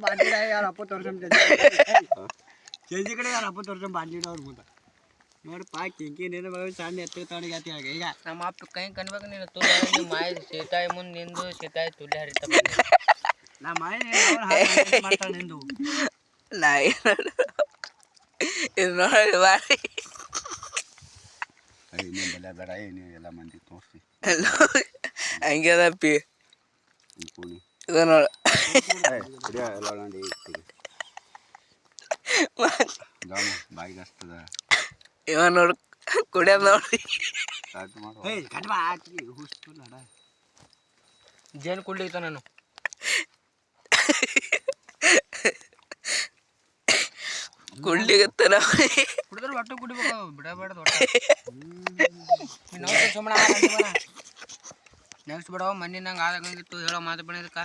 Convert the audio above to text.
ಬಾಂಡ್ಲಿಡ ಯಾರಪ್ಪ ತೋರ್ಸಮ್ ಚೇಂಜಿ ಕಡೆ ಯಾರಪ್ಪ ತೋರ್ಸಮ್ ಬಾಂಡ್ಲಿಡ ಅವ್ರ ಮುಂದೆ ನೋಡಪ್ಪ ಕಿಂಕಿ ನೀನು ಸಣ್ಣ ಎತ್ತ ತವಣಿಗೆ ಆತಿ ಈಗ ನಮ್ಮ ಅಪ್ಪ ಕೈ ಕನ್ಬೇಕು ನೀನು ತುಳಿ ಮಾಯ ಸೀತಾಯಿ ಮುಂದೆ ನಿಂದು ಸೀತಾಯಿ ತುಳಿ ಹರಿತಪ್ಪ ನಾ ಮಾಯ ಮಾಡ್ತಾಳೆ ನಿಂದು ನಾ ಇದು ನೋಡಿ ಬಾರಿ ನೀನು ಬೆಲೆ ಬೇಡ ನೀವು ಎಲ್ಲ ಮಂದಿ ತೋರಿಸಿ ಹಂಗ್ಯದಪ್ಪಿ ಕೂಡಿ ಇದು ನೋಡು ಎಲ್ಲ ನೋಡಿ ಬಾಯಿಗೆ ಹಸ್ತದ ಇವ ನೋಡು ಕುಡಿಯೋದು ನೋಡಿ ಜೇನು ಕುಡ್ಲಿಕ್ತ ನಾನು ಕುಡ್ಲಿಗತ್ತ ಕುಡಿದ್ರೆ ಒಟ್ಟು ಕುಡಿಬೇಕು ಬಿಡಬೇಡ ಸುಮ್ಮನೆ ನೆಕ್ಸ್ಟ್ ಬಿಡವ ಮನೆ ನಂಗೆ ಆದಾಗಿತ್ತು ಹೇಳೋ ಮಾತು ಬಣ್ಣ ಇದಕ್ಕೆ